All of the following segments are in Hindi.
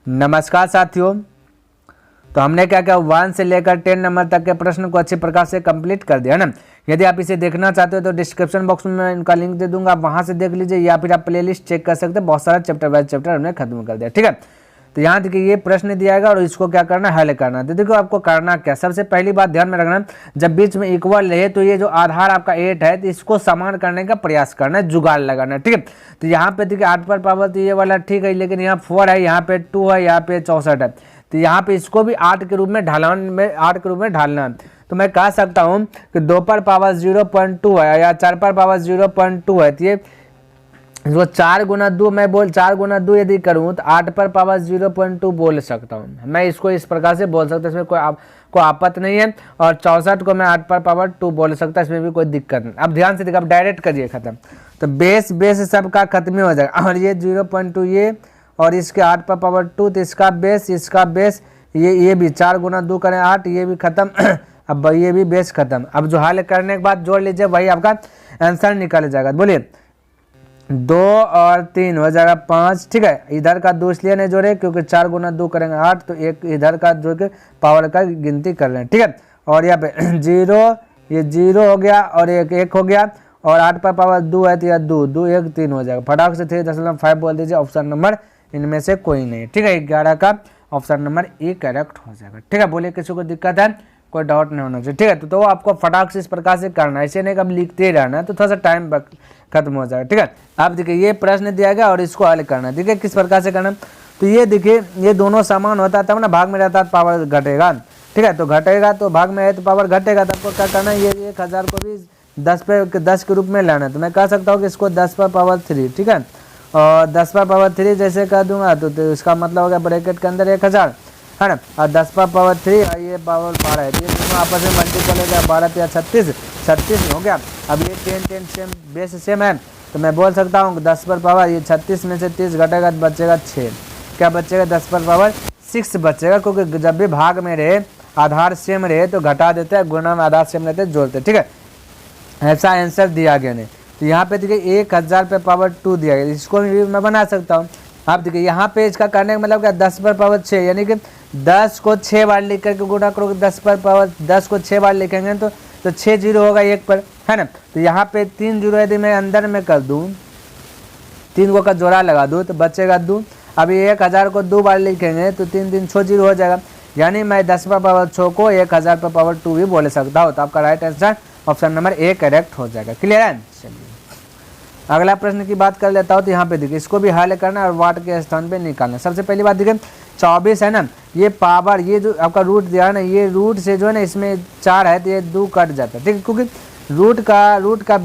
नमस्कार साथियों, तो हमने क्या क्या 1 से लेकर 10 नंबर तक के प्रश्न को अच्छी प्रकार से कंप्लीट कर दिया है ना। यदि आप इसे देखना चाहते हो तो डिस्क्रिप्शन बॉक्स में मैं इनका लिंक दे दूंगा, आप वहां से देख लीजिए या फिर आप प्लेलिस्ट चेक कर सकते हैं। बहुत सारा चैप्टर बाय चैप्टर हमने खत्म कर दिया, ठीक है। तो यहाँ देखिए ये प्रश्न दिया है और इसको क्या करना है, हल करना है। तो देखो आपको करना क्या, सबसे पहली बात ध्यान में रखना, जब बीच में इक्वल रहे तो ये जो आधार आपका 8 है तो इसको समान करने का प्रयास करना है, जुगाड़ लगाना है, ठीक है। तो यहाँ पे देखिए 8 पर पावर तो ये वाला ठीक है, लेकिन यहाँ 4 है, यहाँ पे 2 है, यहाँ पे 64 है। तो यहाँ पे इसको भी 8 के रूप में ढालन में 8 के रूप में ढालना है। तो मैं कह सकता हूँ कि 2 पर पावर 0.2 है या 4 पर पावर 0.2 है। तो ये इसको 4 गुना 2 मैं 4 गुना 2 यदि करूँ तो 8 पर पावर 0.2 बोल सकता हूँ। मैं इसको इस प्रकार से बोल सकता हूँ, इसमें कोई आपत्ति नहीं है। और 64 को मैं 8 पर पावर 2 बोल सकता हूँ, इसमें भी कोई दिक्कत नहीं। अब ध्यान से देखिए, अब डायरेक्ट करिए खत्म। तो बेस सबका खत्म हो जाएगा। और ये 0.2 ये और इसके 8 पर पावर 2, तो इसका बेस ये भी 4 गुना 2 करें 8, ये भी खत्म। अब ये भी बेस खत्म। अब जो हल करने के बाद जोड़ लीजिए, वही आपका आंसर निकल जाएगा। बोलिए 2 और 3 हो जाएगा 5, ठीक है। इधर का 2 इसलिए नहीं जोड़े क्योंकि 4 गुना 2 करेंगे 8, तो एक इधर का जो कि पावर का गिनती कर रहे हैं, ठीक है। और यहाँ पे 0 ये 0 हो गया और एक 1 हो गया और 8 पर पावर 2 है तो यह 2 1 3 हो जाएगा। फटाक से 3.5 बोल दीजिए, ऑप्शन नंबर इनमें से कोई नहीं, ठीक है। 11 का ऑप्शन नंबर ए करेक्ट हो जाएगा, ठीक है। बोलिए किसी को दिक्कत है, कोई डाउट नहीं होना चाहिए, ठीक है। तो आपको फटाक से इस प्रकार से करना है, ऐसे नहीं कब लिखते रहना है, तो थोड़ा सा टाइम खत्म हो जाएगा, ठीक है। अब देखिए ये प्रश्न दिया गया और इसको हल करना है। देखिए किस प्रकार से करना है, तो ये देखिए ये दोनों समान होता है तब ना भाग में रहता है पावर घटेगा, ठीक है। तो घटेगा तो भाग में है तो पावर घटेगा, तो आपको क्या करना है, ये 1000 को भी 10 के रूप में लाना है। तो मैं कह सकता हूँ कि इसको 10 पर पावर 3, ठीक है। और 10 पर पावर 3 जैसे कर दूंगा तो इसका मतलब हो गया ब्रैकेट के अंदर 1000 है ना। और 10 पर पावर 3 और ये पावर 12 है, ये दोनों आपस में मल्टीपल हो गया, 12 या 36 हो गया। अब ये 10 सेम बेस सेम है, तो मैं बोल सकता हूँ 10 पर पावर ये 36 में से 30 घटेगा तो बचेगा 6, क्या बचेगा 10 पर पावर 6 बचेगा। क्योंकि जब भी भाग में रहे आधार सेम रहे तो घटा देते हैं, गुणा में आधार सेम रहते जोड़ते, ठीक है। ऐसा आंसर दिया गया नहीं। तो यहाँ पे देखिए 1000 पे पावर 2 दिया गया, इसको भी मैं बना सकता हूँ। आप देखिए यहाँ पे इसका करने का मतलब क्या, 10 पर पावर 6 यानी कि 10 को 6 बार लिख करके गुणा करोगे, 10 पर पावर 10 को 6 बार लिखेंगे तो 6 जीरो होगा 1 पर, है ना। तो यहाँ पे 3 जीरो यदि मैं अंदर में कर दूँ, 3 को का जोड़ा लगा दूँ तो बचेगा 2। अभी 1000 को 2 बार लिखेंगे तो 3 3 6 जीरो हो जाएगा, यानी मैं 10 पर पावर 6 को 1000 पर पावर 2 भी बोल सकता हूँ। तो आपका right answer option number A correct हो जाएगा। क्लियर है, चलिए अगला प्रश्न की बात कर लेता हूँ। तो यहाँ पे देखिए इसको भी हल करना और वाट के स्थान पे निकालना। सबसे पहली बात देखिए 24 है ना, ये पावर ये जो आपका रूट दिया है ना, ये रूट से जो है ना इसमें 4 है तो ये 2 कट जाता है, ठीक है। क्योंकि रूट का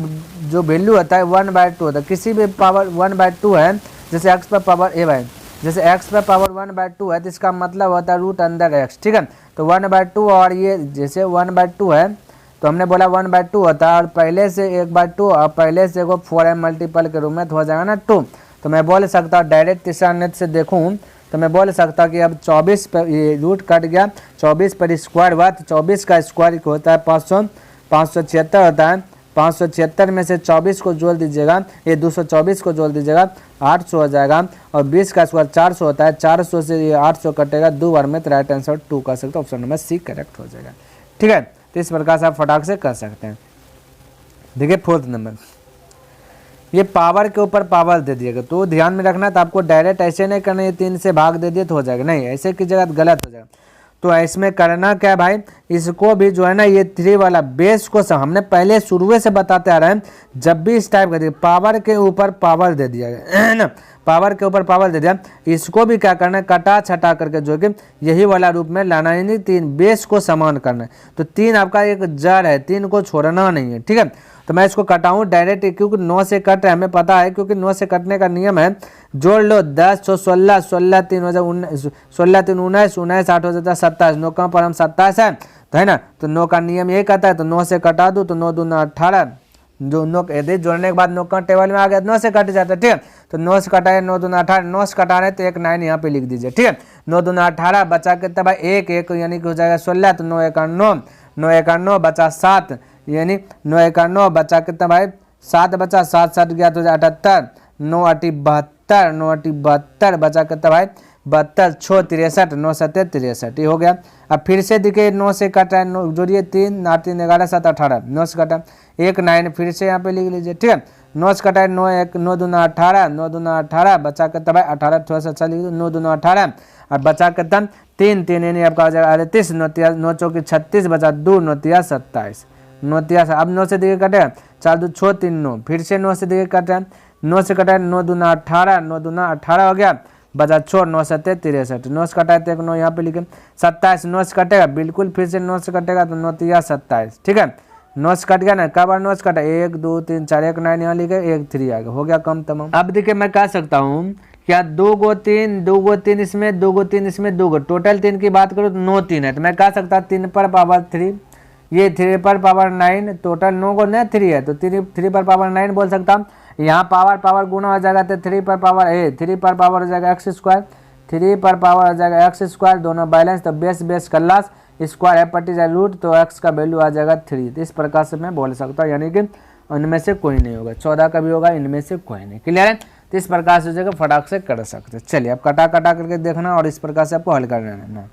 जो वैल्यू होता है 1/2 होता है, किसी भी पावर 1/2 है, जैसे x पर पावर जैसे x पर पावर 1/2 है तो इसका मतलब होता है रूट अंदर x, ठीक है। तो 1/2 और ये जैसे 1/2 है तो हमने बोला 1/2 होता है और पहले से 1/2 और पहले से को 4m मल्टीपल के रूप में तो हो जाएगा ना 2। तो मैं बोल सकता हूँ डायरेक्ट तीसरा नेट से देखूँ तो मैं बोल सकता हूँ कि अब 24 पर ये रूट कट गया, 24 पर स्क्वायर हुआ तो 24 का स्क्वायर होता है 576 होता है। 576 में से 24 को जोड़ दीजिएगा, ये 224 को जोड़ दीजिएगा 800 हो जाएगा। और 20 का स्क्वायर 400 होता है, 400 से ये 800 कटेगा 2 बार में, तो राइट आंसर 2 कर सकते हो, ऑप्शन नंबर सी करेक्ट हो जाएगा, ठीक है। तो इस प्रकार से आप फटाक से कर सकते हैं। देखिए 4th नंबर, ये पावर के ऊपर पावर दे दिएगा, तो ध्यान में रखना। तो आपको डायरेक्ट ऐसे नहीं करना ये 3 से भाग दे दिए तो हो जाएगा, नहीं ऐसे की जगह गलत हो जाएगा। तो इसमें करना क्या भाई, इसको भी जो है ना ये 3 वाला बेस को हमने पहले शुरू से बताते आ रहे हैं, जब भी इस टाइप का पावर के ऊपर पावर दे दिया गया है ना, पावर के ऊपर पावर दे दिया, इसको भी क्या करना है कटा छटा करके जो कि यही वाला रूप में लाना है, यानी 3 बेस को समान करना है। तो 3 आपका एक जड़ है, 3 को छोड़ना नहीं है, ठीक है। तो मैं इसको कटाऊं डायरेक्ट, क्योंकि 9 से कट है हमें पता है, क्योंकि 9 से कटने का नियम है। जोड़ लो 10 तो 16, 16 3 हो जाए 19, 16 3 19, 19 8 हो जाता है 27, 9 का पर हम 27 है तो है ना। तो 9 का नियम ये कहता है, तो 9 से कटा दूँ तो 9 दूना 18, जो 9 यदि जोड़ने के बाद 9 का टेबल में आ गया 9 से कट जाता है, ठीक है। तो 9 से कटाए 9 दूना 18, 9 से कटा रहे तो एक 9 यहाँ पे लिख दीजिए, ठीक है। 9 दूना 18 बचा कितना भाई 1 यानी कि हो जाएगा 16, तो 9 1 9, 9 1 9 बचा 7, यानी 9 1 9 बचा कितना भाई 7 बचा, 7 7 गया तो 78, 9 8 72, 9 8 72 बचा कितना भाई 72 6 63 9 7 63 ये हो गया। अब फिर से देखिए 9 से कटा है, जोड़िए 3 8 3 11 7 18 9 से कटा 1 9, फिर से यहाँ पे लिख लीजिए, ठीक है। 9 से कटा है 9 1 9 दूना 18 9 दूना 18 बचा के तब 18 थोड़ा सा अच्छा लिख दो 9 दूना 18 और बचा के तब 3 3 यानी आपका हो जाएगा 38 9 चौकी 36 बचा 2 9 तिया 27 9 तिया। अब 9 से देखिए कटे 4 2 6 3 9, फिर से 9 से देखिए कटे 9 से कटा है 9 दूना 18 9 दूना 18 हो गया बचा 6 9 7 63 9 से कटा है तो 1 9 यहाँ पे लिखे 27 9 से कटेगा बिल्कुल, फिर से 9 से कटेगा तो 9 तिया 27, ठीक है। 9 से कट गया ना, कब 9 से कटा 1 2 3 4 1 9 यहाँ लिखे 1 3 आ गया, हो गया कम तमाम। अब देखिए मैं कह सकता हूँ क्या 2 गो 3 इसमें 2 गो 3 इसमें 2 गो, टोटल 3 की बात करूँ तो 9 3 है, तो मैं कह सकता 3 पर पावर 3 ये 3 पर पावर 9, टोटल 9 को नहीं 3 है तो 3 पर पावर 9 बोल सकता हूँ। यहाँ पावर गुना हो जाएगा तो 3 पर पावर 3 पर पावर हो जाएगा x स्क्वायर, 3 पर पावर हो जाएगा x स्क्वायर, दोनों बैलेंस तो बेस कल्लास स्क्वायर है पट्टी जाए रूट तो x का वैल्यू आ जाएगा 3। तो इस प्रकार से मैं बोल सकता हूँ, यानी कि इनमें से कोई नहीं होगा, 14 का भी होगा, इनमें से कोई नहीं। क्लियर है? तो इस प्रकार से हो जाएगा, फटाक से कर सकते हैं। चलिए अब कटा करके देखना और इस प्रकार से आपको हल करना है।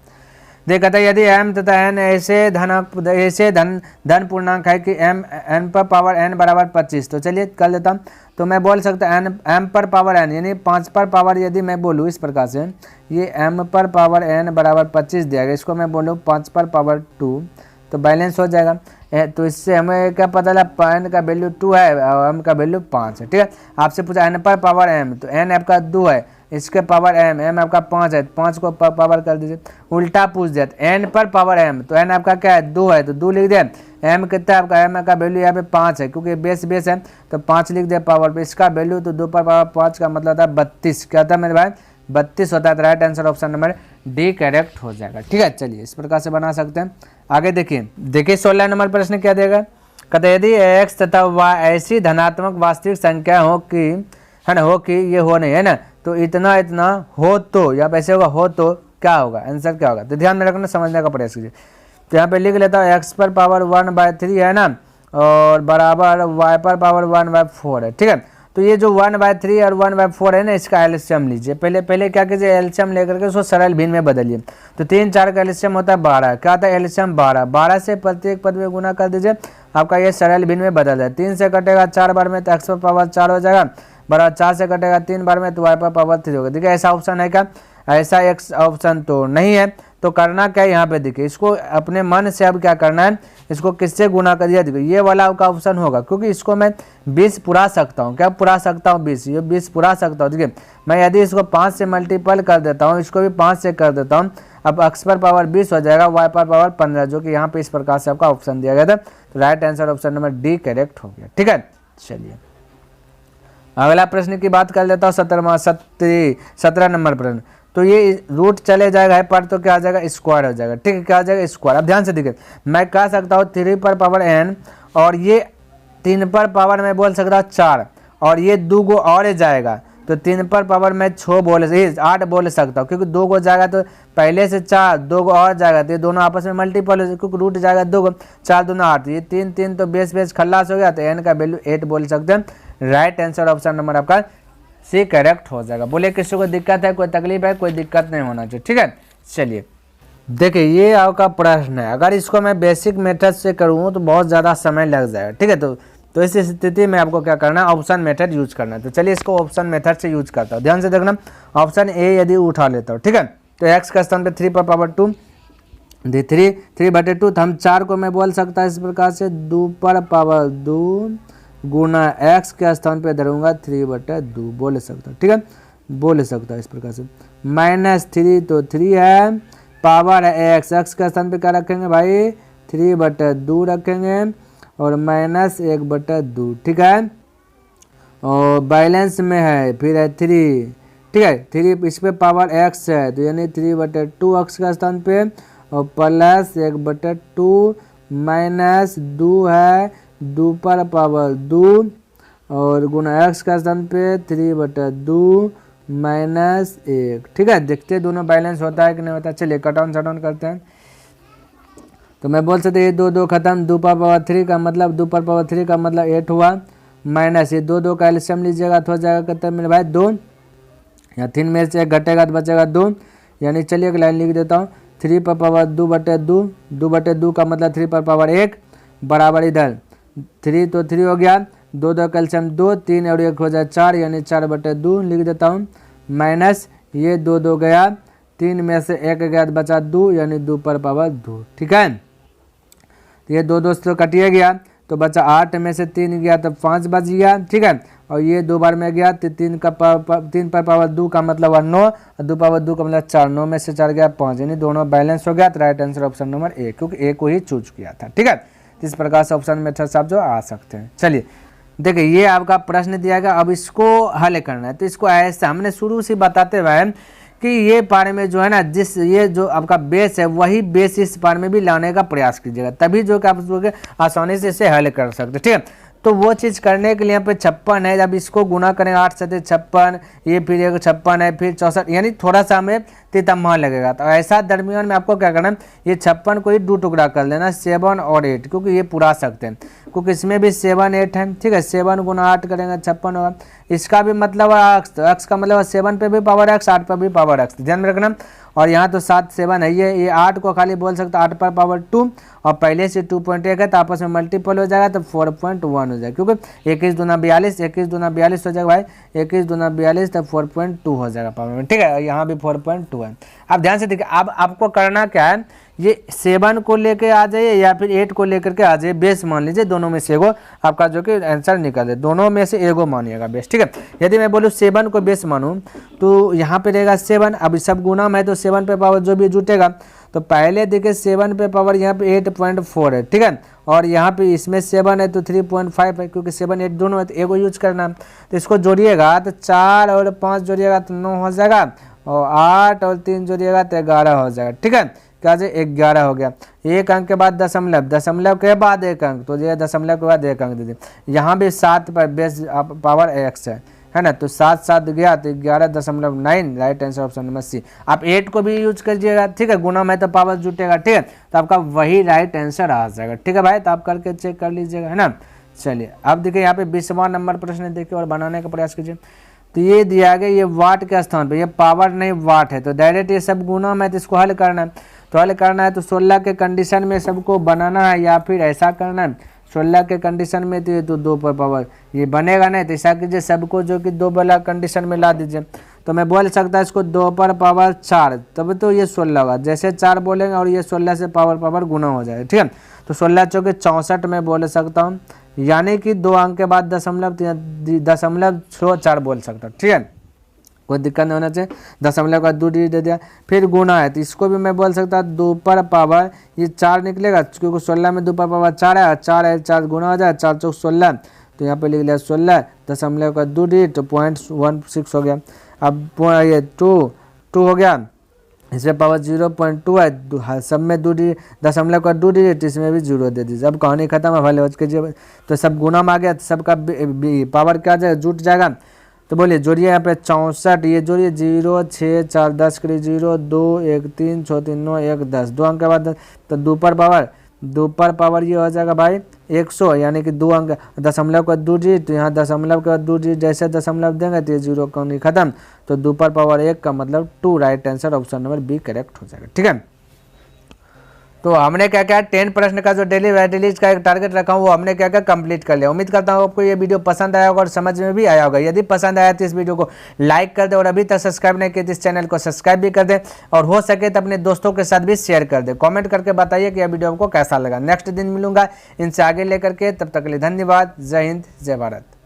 देखता है यदि m तथा n ऐसे धन पूर्णांक है कि n पर पावर n बराबर 25, तो चलिए कर लेता हूँ। तो मैं बोल सकता हूँ m पर पावर n यानी 5 पर पावर, यदि मैं बोलूँ इस प्रकार से ये m पर पावर n बराबर 25 दिया गया, इसको मैं बोलूँ 5 पर पावर 2 तो बैलेंस हो जाएगा। तो इससे हमें क्या पता लगा n का वैल्यू 2 है और m का वैल्यू 5 है, ठीक है। आपसे पूछा n पर पावर m, तो n आपका 2 है, इसके पावर m आपका 5 है, 5 को पावर कर दीजिए। उल्टा पूछ दिया n पर पावर m, तो n आपका क्या है 2 है तो 2 लिख दिया। m कितना है आपका, m का वैल्यू यहाँ पे 5 है क्योंकि बेस है तो 5 लिख दिया पावर पे, इसका वैल्यू तो 2 पर पावर 5 का मतलब था 32, क्या था मेरे भाई 32 होता है। तो right answer option number D correct हो जाएगा, ठीक है। चलिए इस प्रकार से बना सकते हैं। आगे देखिए 16 नंबर प्रश्न क्या देगा, कहते यदि x तथा y ऐसी धनात्मक वास्तविक संख्या हो कि है ना, हो कि ये हो नहीं है ना, तो इतना हो तो या ऐसे होगा हो तो क्या होगा, आंसर क्या होगा। तो ध्यान में रखना, समझने का प्रयास कीजिए। तो यहाँ पे लिख लेता हूँ x पर पावर 1/3 है ना और बराबर y पर पावर 1/4 है, ठीक है। तो ये जो 1/3 और 1/4 है ना, इसका एलसीएम लीजिए। पहले क्या कीजिए, एलसीएम लेकर के उसको सरल भिन्न में बदलिए। तो 3 4 का एलसीएम होता है 12, क्या आता है एलसीएम 12 से प्रत्येक पद में गुना कर दीजिए, आपका ये सरल भिन्न में बदल जाए। 3 से कटेगा 4 बार में तो x पर पावर 4 हो जाएगा, बराबर 4 से कटेगा 3 बार में तो y पर पावर 3 होगा। देखिए ऐसा ऑप्शन है क्या, ऐसा एक ऑप्शन तो नहीं है। तो करना क्या है यहाँ पे, देखिए इसको अपने मन से अब क्या करना है, इसको किससे गुना कर दिया, देखिए ये वाला का ऑप्शन होगा क्योंकि इसको मैं 20 पुरा सकता हूँ, क्या पुरा सकता हूँ 20, ये 20 पुरा सकता हूँ। देखिए मैं यदि इसको 5 से मल्टीपल कर देता हूँ, इसको भी 5 से कर देता हूँ, अब x पर पावर 20 हो जाएगा, y पर पावर 15, जो कि यहाँ पे इस प्रकार से आपका ऑप्शन दिया गया था। तो right answer option number D correct हो गया, ठीक है। चलिए अगला प्रश्न की बात कर लेता हूँ 17 नंबर प्रश्न। तो ये रूट चले जाएगा पर तो क्या आ जाएगा स्क्वायर हो जाएगा, ठीक है, क्या आ जाएगा स्क्वायर। अब ध्यान से देखिए मैं कह सकता हूँ 3 पर पावर n और ये 3 पर पावर मैं बोल सकता हूँ 4 और ये 2 गो और जाएगा तो 3 पर पावर मैं 8 बोल सकता हूँ क्योंकि 2 गो जाएगा तो पहले से 4 2 गो और जाएगा तो ये दोनों आपस में मल्टीपल हो जाएगा क्योंकि रूट जाएगा 2 गो 4 दूना 8, ये 3 3 तो बेस खल्लास हो गया तो n का वैल्यू 8 बोल सकते हैं। राइट आंसर ऑप्शन नंबर आपका सी करेक्ट हो जाएगा। बोले किसी को दिक्कत है, कोई तकलीफ है, कोई दिक्कत नहीं होना चाहिए, ठीक है। चलिए देखिए ये आपका प्रश्न है, अगर इसको मैं बेसिक मेथड से करूँ तो बहुत ज़्यादा समय लग जाएगा, ठीक है। तो इस स्थिति में आपको क्या करना है, ऑप्शन मेथड यूज करना है। तो चलिए इसको ऑप्शन मेथड से यूज करता हूँ, ध्यान से देखना। ऑप्शन ए यदि उठा लेता हूँ, ठीक है, तो x का स्थान पे 3 पर पावर 2 3/2, तो हम 4 को मैं बोल सकता है इस प्रकार से 2 पर पावर 2 गुना x के स्थान पे धरूंगा 3/2 बोल सकता, ठीक है, बोल सकता है इस प्रकार से। -3 तो 3 है, पावर है x के स्थान पे क्या रखेंगे भाई 3/2 रखेंगे और -1/2, ठीक है, और बैलेंस में है फिर है 3, ठीक है, 3 इस पे पावर x है तो यानी 3/2 x के स्थान पे और प्लस 1/2 -2 है 2 पर पावर 2 और गुना x का स्थान पे 3/2 -1, ठीक है। देखते हैं दोनों बैलेंस होता है कि नहीं होता। चलिए कट ऑन करते हैं। तो मैं बोल सकते ये 2 खत्म, 2 पर पावर 3 का मतलब 2 पर पावर 3 का मतलब 8 हुआ, माइनस ये 2 का एलसीएम लीजिएगा तो हो जाएगा कितना मेरे भाई 2, यहाँ 3 में से 1 घटेगा तो बचेगा 2, यानी चलिए एक लाइन लिख देता हूँ, 3 पर पावर 2/2, 2/2 का मतलब 3 पर पावर 1 बराबर इधर 3 तो 3 हो गया, 2 2 कैल्शियम 2, 3 और 1 हो जाए 4, यानी 4/2 लिख देता हूँ, माइनस ये 2 2 गया, 3 में से 1 गया तो बचा 2, यानी 2 पर पावर 2। ठीक है, तो ये 2 2 तो कटिए गया, तो बचा 8 में से 3 गया तो 5 बच गया। ठीक है, और ये 2 बार में गया तो 3 पर पावर 2 का मतलब 9, और 2 पावर 2 का मतलब 4, 9 में से 4 गया 5, यानी दोनों बैलेंस हो गया। तो right answer option number A, क्योंकि ए को ही चूज किया था। ठीक है, इस प्रकार से ऑप्शन में आप जो आ सकते हैं। चलिए देखिए, ये आपका प्रश्न दिया गया, अब इसको हल करना है। तो इसको ऐसे हमने शुरू से बताते हुए कि ये पार में जो है ना, जिस ये जो आपका बेस है वही बेस इस पार में भी लाने का प्रयास कीजिएगा, तभी जो कि आप आसानी से इसे हल कर सकते। ठीक है, तो वो चीज़ करने के लिए यहाँ पे 56 है, जब इसको गुना करेंगे 8 से 56, ये फिर एक 56 है, फिर 64, यानी थोड़ा सा हमें तितम्मा लगेगा। तो ऐसा दरमियान में आपको क्या करना है, ये 56 को ही 2 टुकड़ा कर लेना, 7 और 8, क्योंकि ये पूरा सकते हैं, क्योंकि इसमें भी 7 8 है। ठीक है, 7 गुना 8 करेंगे 56 होगा। इसका भी मतलब अक्स का मतलब 7 पे भी पावर एक्स, 8 पर भी पावर एक्स, ध्यान में रखना। और यहाँ तो 7 7 है, ये 8 को खाली बोल सकते 8 पर पावर 2, और पहले से 2.1 है तो आपस में मल्टीपल हो जाएगा तो 4.1 हो जाएगा, क्योंकि 21 दूना 42, 21 दूना 42 हो जाएगा भाई, 21 दूना 42 तो 4.2 हो जाएगा पावर में। ठीक है, यहाँ भी 4.2 है। अब ध्यान से देखिए, अब आपको करना क्या है, ये 7 को लेके आ जाइए या फिर 8 को लेकर के आ जाइए, बेस मान लीजिए, दोनों में से एगो आपका जो कि आंसर निकले, दोनों में से एगो मानिएगा बेस। ठीक है, यदि मैं बोलूँ 7 को बेस मानूँ तो यहाँ पे रहेगा 7, अब सब गुना में तो 7 पे पावर जो भी जुटेगा, तो पहले देखिए 7 पे पावर यहाँ पे 8.4 है। ठीक है, और यहाँ पे इसमें 7 है तो 3.5 है, क्योंकि 7 8 दोनों है तो एगो यूज करना है। तो इसको जोड़िएगा तो 4 और 5 जोड़िएगा तो 9 हो जाएगा, और 8 और 3 जोड़िएगा तो 11 हो जाएगा। ठीक है, क्या जो 11 हो गया, एक अंक के बाद दशमलव, दशमलव के बाद एक अंक, तो ये दशमलव के बाद एक अंक दे दिए। यहाँ भी 7 पर बेस पावर एक्स है ना, तो 7 7 गया तो 11.9, right answer option number C. आप 8 को भी यूज करिएगा। ठीक है, गुना में तो पावर जुटेगा। ठीक है, तो आपका वही राइट आंसर आ जाएगा। ठीक है भाई, तो आप करके चेक कर लीजिएगा, है ना। चलिए अब देखिए, यहाँ पे 20वां नंबर प्रश्न देखिए और बनाने का प्रयास कीजिए। तो ये दिया गया, ये वाट के स्थान पे, ये पावर नहीं वाट है, तो डायरेक्ट ये सब गुना में तो इसको हल करना है। तो हल करना है तो 16 के कंडीशन में सबको बनाना है, या फिर ऐसा करना है 16 के कंडीशन में तो ये तो 2 पर पावर ये बनेगा नहीं, तो ऐसा कीजिए सबको जो कि 2 वाला कंडीशन में ला दीजिए। तो मैं बोल सकता इसको 2 पर पावर 4, तब तो ये 16 होगा, जैसे 4 बोलेंगे और ये 16 से पावर गुना हो जाएगा। ठीक है, तो 16 चौके 64 में बोल सकता हूँ, यानी कि 2 अंक के बाद दशमलव 4 बोल सकता हूँ। ठीक है, कोई दिक्कत नहीं होना चाहिए। दशमलव का 2 डिजिट दे दिया, फिर गुना है तो इसको भी मैं बोल सकता 2 पर पावर ये 4 निकलेगा, क्योंकि 16 में 2 पर पावर 4 है, 4 है 4 गुना हो जाए, 4 चौक 16, तो यहाँ पे लिख लिया 16, दशमलव का 2 डिजिट तो 0.16 हो गया। अब ये 2 हो गया, इसमें पावर 0.2 है, सब में 2 डिजिट, दशमलव का 2 डिजिट, इसमें भी 0 दे दीजिए। अब कहानी खत्म है, भले कीजिए। तो सब गुना में आ गया, सबका पावर क्या जाएगा, जुट जाएगा। तो बोलिए जोड़िए, यहाँ पे 64, ये जोड़िए 0 6 4 10 करिए, 0 2 1 3 6 3 9 1 10, 2 अंक के बाद 10, तो 2 पर पावर ये हो जाएगा भाई 100, यानी कि 2 अंक, दशमलव का 2 डिजिट, तो यहाँ दशमलव के बाद 2 डिजिट जैसे दशमलव देंगे तो ये 0 कहानी खत्म, तो 2 पर पावर 1 का मतलब 2, right answer option number B correct हो जाएगा। ठीक है, तो हमने क्या क्या 10 प्रश्न का जो डेली वेटेलिज का एक टारगेट रखा हूँ वो हमने क्या क्या कंप्लीट कर लिया। उम्मीद करता हूँ आपको ये वीडियो पसंद आया होगा और समझ में भी आया होगा। यदि पसंद आया तो इस वीडियो को लाइक कर दे, और अभी तक सब्सक्राइब नहीं किया तो इस चैनल को सब्सक्राइब भी कर दे, और हो सके तो अपने दोस्तों के साथ भी शेयर कर दे। कॉमेंट करके बताइए कि यह वीडियो आपको कैसा लगा। नेक्स्ट दिन मिलूंगा इनसे आगे लेकर के, तब तक के लिए धन्यवाद। जय हिंद, जय भारत।